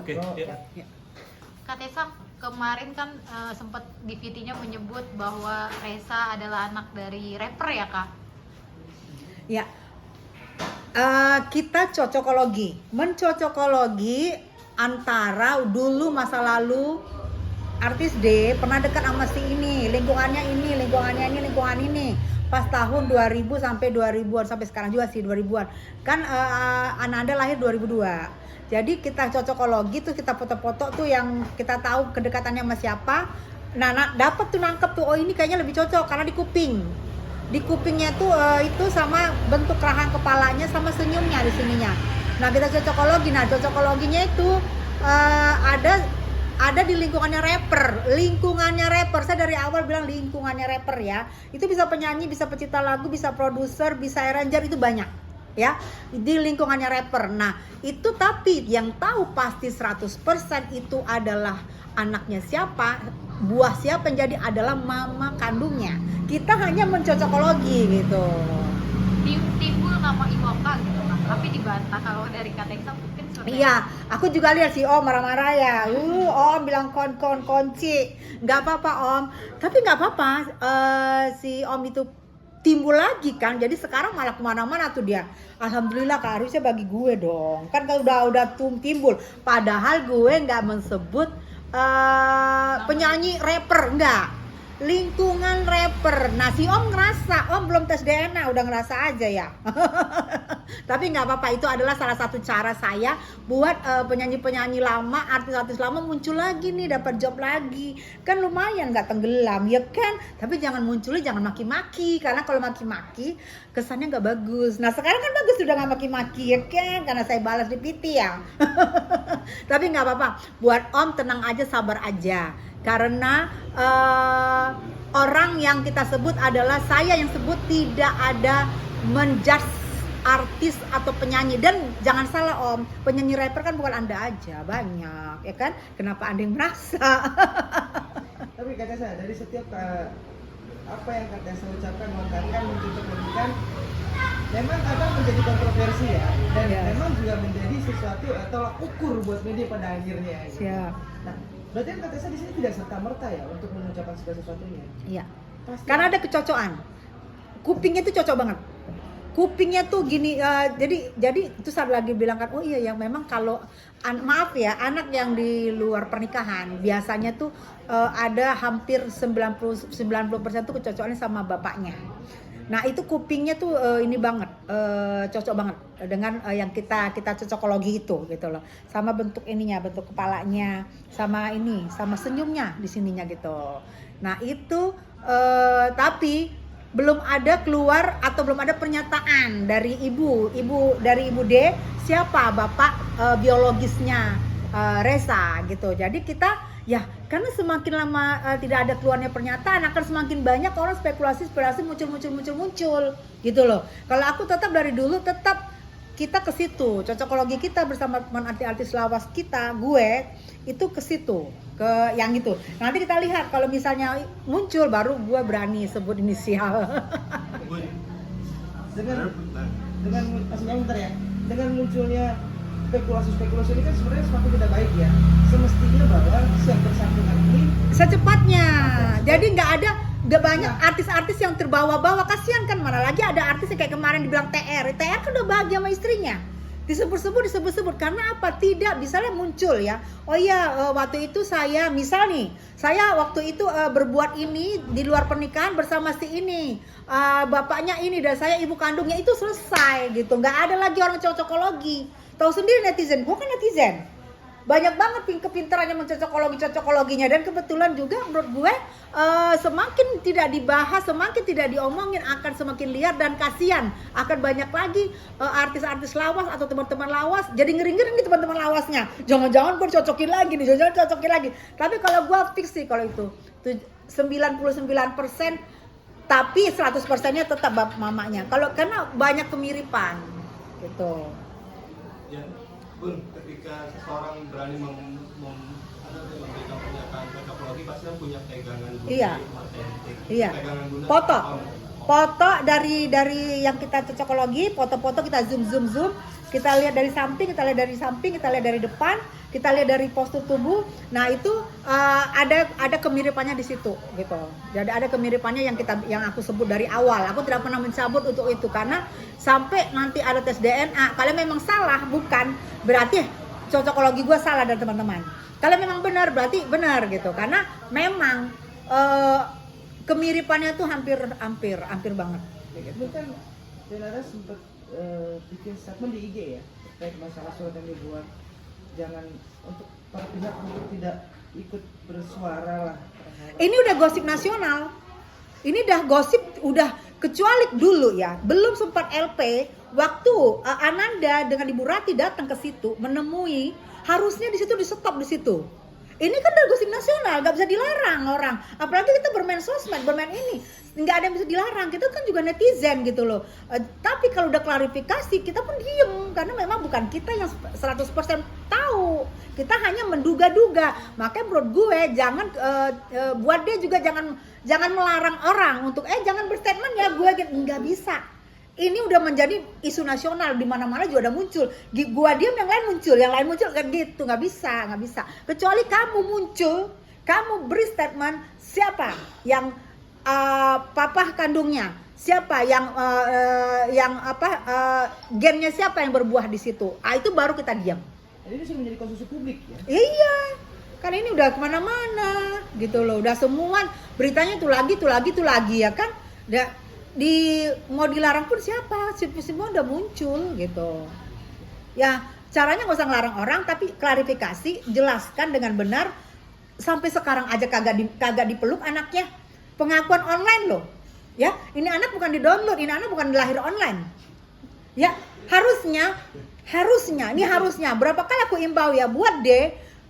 Oke, ya. Kak Tessa, kemarin kan sempat di VT-nya menyebut bahwa Reza adalah anak dari rapper ya Kak? Ya, kita cocokologi, mencocokologi antara dulu masa lalu artis D pernah dekat sama si ini, lingkungan ini. Pas tahun 2000 sampai 2000-an, sampai sekarang juga sih 2000-an. Kan Ananda lahir 2002. Jadi kita cocokologi tuh, kita foto-foto tuh yang kita tahu kedekatannya sama siapa. Nah, dapat tuh nangkep tuh, oh ini kayaknya lebih cocok karena di kuping. Di kupingnya tuh itu sama bentuk rahang kepalanya sama senyumnya di sininya. Nah, kita cocokologi. Nah, cocokologinya itu ada di lingkungannya rapper. Saya dari awal bilang lingkungannya rapper ya. Itu bisa penyanyi, bisa pencipta lagu, bisa produser, bisa arranger, itu banyak ya di lingkungannya rapper. Nah, itu tapi yang tahu pasti 100% itu adalah anaknya siapa, buah siapa yang jadi adalah mama kandungnya. Kita hanya mencocokologi gitu. Timbul nama Iwoka gitu Kak, tapi dibantah kalau dari Kak Tessa mungkin sudah. Iya, aku juga lihat si Om marah-marah ya. Om bilang kunci. Nggak apa-apa Om. Tapi nggak apa-apa. Si Om itu timbul lagi kan. Jadi sekarang malah kemana-mana tuh dia. Alhamdulillah Kak, harusnya bagi gue dong. Kan kalau udah timbul. Padahal gue nggak mensebut penyanyi rapper, enggak. Lingkungan rapper. Nah si Om ngerasa, Om belum tes DNA udah ngerasa aja ya. Tapi nggak apa-apa, itu adalah salah satu cara saya buat penyanyi-penyanyi lama, artis-artis lama muncul lagi nih, dapat job lagi. Kan lumayan nggak tenggelam ya kan. Tapi jangan munculnya jangan maki-maki, karena kalau maki-maki kesannya nggak bagus. Nah sekarang kan bagus sudah nggak maki-maki ya kan, karena saya balas di PT ya. Tapi nggak apa-apa, buat Om tenang aja, sabar aja. Karena orang yang kita sebut adalah saya yang sebut, tidak ada menjudge artis atau penyanyi. Dan jangan salah Om, penyanyi rapper kan bukan Anda aja, banyak ya kan. Kenapa Anda yang merasa? Tapi kata saya dari setiap apa yang kata saya ucapkan, mengatakan, mencocokkan, memang akan menjadi kontroversi ya, dan memang juga menjadi sesuatu atau ukur buat media pada akhirnya. Siap. Nah, berarti kan kata saya di sini tidak serta merta ya untuk mengucapkan segala sesuatunya. Iya. Pasti. Karena ada kecocokan. Kupingnya tuh cocok banget. Kupingnya tuh gini, jadi itu saya lagi bilang kan, oh iya ya memang kalau maaf ya, anak yang di luar pernikahan biasanya tuh ada hampir 90% tuh kecocokannya sama bapaknya. Nah itu kupingnya tuh ini banget, cocok banget dengan yang kita cocokologi itu gitu loh. Sama bentuk ininya, bentuk kepalanya, sama ini, sama senyumnya di sininya gitu. Nah itu tapi belum ada keluar atau belum ada pernyataan dari ibu D siapa bapak biologisnya Reza gitu. Jadi kita ya karena semakin lama tidak ada keluarnya pernyataan, akan semakin banyak orang spekulasi muncul gitu loh. Kalau aku tetap dari dulu tetap kita ke situ, cocokologi kita bersama teman artis lawas kita, gue itu ke situ, ke yang itu. Nanti kita lihat kalau misalnya muncul baru gue berani sebut inisial. dengan bentar ya, dengan munculnya spekulasi ini kan sebenarnya semakin tidak baik ya. Semestinya bahwa yang bersangkutan ini secepatnya. Jadi nggak banyak artis-artis yang terbawa-bawa, kasihan kan. Mana lagi ada artis yang kayak kemarin dibilang TR kan udah bahagia sama istrinya, disebut-sebut karena apa? Tidak bisa muncul ya. Oh iya, waktu itu saya waktu itu berbuat ini di luar pernikahan bersama si ini, bapaknya ini dan saya ibu kandungnya, itu selesai gitu. Nggak ada lagi orang cocokologi. Tahu sendiri netizen, gue kan netizen. Banyak banget kepintarannya mencocokologinya, dan kebetulan juga menurut gue semakin tidak dibahas, semakin tidak diomongin akan semakin liar dan kasihan. Akan banyak lagi artis-artis lawas atau teman-teman lawas jadi ngeri-ngeri nih teman-teman lawasnya. Jangan-jangan gue cocokin lagi nih, Tapi kalau gue fix sih kalau itu 99%, tapi 100%-nya tetap bapak mamanya. Karena banyak kemiripan gitu. Ya, Bun, ketika seseorang berani memberikan pernyataan cocokologi, pasti kan punya pegangan bukti otentik. Iya. Pegangan guna Foto dari yang kita cocokologi, foto-foto kita zoom. kita lihat dari samping, kita lihat dari samping, kita lihat dari depan, kita lihat dari postur tubuh. Nah itu ada kemiripannya di situ gitu. Jadi ada kemiripannya yang aku sebut dari awal. Aku tidak pernah mencabut untuk itu karena sampai nanti ada tes DNA. Kalau memang salah bukan berarti cocokologi gue salah dan teman-teman. Kalau memang benar berarti benar gitu. Karena memang kemiripannya tuh hampir banget. Itu kan Delara sempat bikin statement di IG ya terkait masalah surat yang dibuat, jangan untuk para pihak untuk tidak ikut bersuara lah. Ini udah gosip nasional. Ini udah gosip, udah kecuali dulu ya, belum sempat LP waktu Ananda dengan Ibu Rati datang ke situ menemui, harusnya di situ di stop di situ. Ini kan udah gosip nasional, nggak bisa dilarang orang. Apalagi kita bermain sosmed, bermain ini, nggak ada yang bisa dilarang. Kita kan juga netizen gitu loh. Tapi kalau udah klarifikasi, kita pun diem karena memang bukan kita yang 100% tahu. Kita hanya menduga-duga. Makanya menurut gue jangan buat dia juga jangan melarang orang untuk jangan berstatement ya gue nggak bisa. Ini udah menjadi isu nasional, di mana-mana juga udah muncul. Gua diam yang lain muncul kan gitu, nggak bisa. Kecuali kamu muncul, kamu beri statement siapa yang papa kandungnya, siapa yang gennya siapa yang berbuah di situ. Itu baru kita diam. Jadi itu sudah menjadi konsumsi publik ya. Iya, kan ini udah kemana-mana gitu loh. Udah semua beritanya tuh lagi ya kan. Mau dilarang pun siapa, semua udah muncul gitu. Ya caranya nggak usah ngelarang orang, tapi klarifikasi, jelaskan dengan benar. Sampai sekarang aja kagak dipeluk anaknya. Pengakuan online loh. Ya, ini anak bukan di-download, ini anak bukan dilahir online. Ya, harusnya berapa kali aku imbau ya buat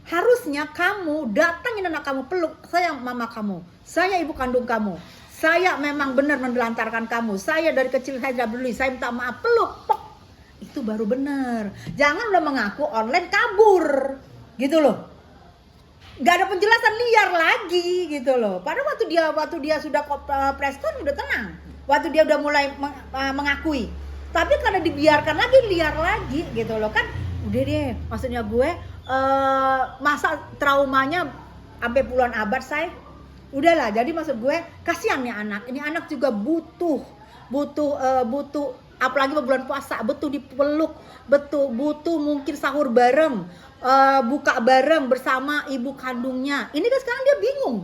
harusnya kamu datangin anak kamu, peluk. Saya mama kamu, saya ibu kandung kamu. Saya memang benar menelantarkan kamu. Saya dari kecil saya tidak peduli. Saya minta maaf, peluk, pok. Itu baru benar. Jangan udah mengaku online kabur, gitu loh. Gak ada penjelasan liar lagi, gitu loh. Padahal waktu dia sudah press con udah tenang. Waktu dia udah mulai mengakui. Tapi karena dibiarkan lagi liar lagi, gitu loh kan. Udah deh, maksudnya gue masa traumanya sampai puluhan abad saya. Udahlah, jadi maksud gue kasihan nih anak. Ini anak juga butuh apalagi bulan puasa, butuh dipeluk, butuh mungkin sahur bareng, buka bareng bersama ibu kandungnya. Ini kan sekarang dia bingung.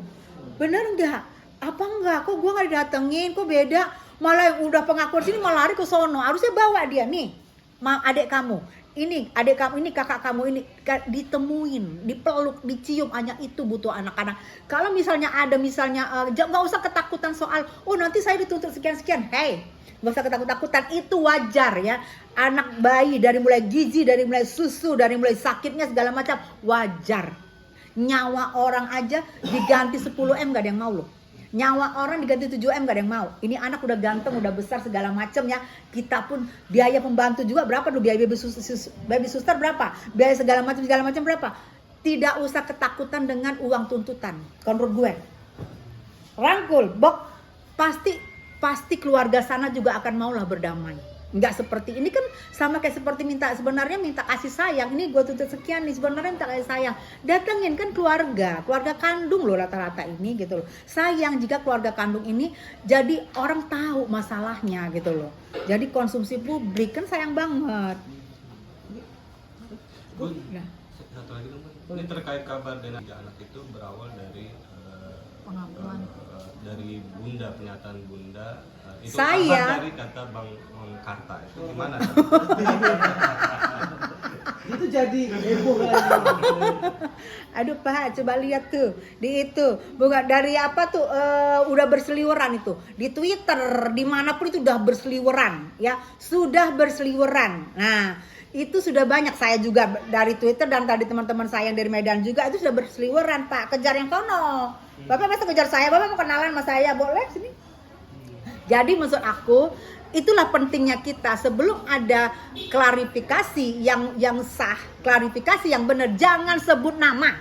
Bener enggak? Apa enggak? Kok gue enggak didatengin? Kok beda? Malah udah pengakuan sini malah lari ke sono. Harusnya bawa dia nih. Adik kamu. Ini adik kamu, ini kakak kamu, ini ditemuin, dipeluk, dicium, hanya itu butuh anak-anak. Kalau misalnya nggak usah ketakutan soal, nanti saya dituntut sekian-sekian. Hey, nggak usah ketakutan, itu wajar ya. Anak bayi dari mulai gizi, dari mulai susu, dari mulai sakitnya segala macam, wajar. Nyawa orang aja diganti 10M gak ada yang mau loh. Nyawa orang diganti 7M gak ada yang mau. Ini anak udah ganteng, udah besar segala macam ya. Kita pun biaya pembantu juga berapa tuh, biaya baby suster berapa, biaya segala macam berapa. Tidak usah ketakutan dengan uang tuntutan. Kalau menurut gue, rangkul, bok, pasti keluarga sana juga akan maulah berdamai. Nggak seperti ini kan sama kayak seperti minta kasih sayang. Ini gue tuntut sekian nih, sebenarnya minta kasih sayang. Datengin kan keluarga kandung loh rata-rata ini gitu loh. Sayang jika keluarga kandung ini jadi orang tahu masalahnya gitu loh. Jadi konsumsi publik kan sayang banget. Bu, satu lagi dong, Bu. Ini terkait kabar dengan 3 anak itu berawal dari pengakuan dari bunda, pernyataan bunda. Itu Saya dari kata Bang Karta itu gimana? Itu jadi heboh lagi. Aduh Pak, coba lihat tuh di itu, bukan dari apa tuh udah berseliweran itu di Twitter, dimanapun itu udah berseliweran ya, sudah berseliweran. Nah itu sudah banyak, saya juga dari Twitter dan tadi teman-teman saya yang dari Medan juga itu sudah berseliweran. Pak, kejar yang kono. Bapak masa kejar saya, Bapak mau kenalan sama saya, boleh sini. Jadi maksud aku, itulah pentingnya kita sebelum ada klarifikasi yang sah, klarifikasi yang benar, jangan sebut nama.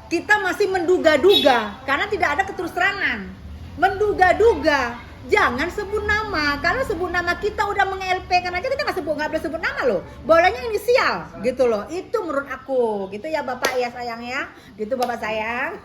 Kita masih menduga-duga karena tidak ada keterus terangan. Menduga-duga, jangan sebut nama. Kalau sebut nama kita udah meng-LP kan aja, kita nggak boleh sebut nama loh. Bolehnya inisial gitu loh. Itu menurut aku. Gitu ya Bapak ya sayang ya. Gitu Bapak sayang.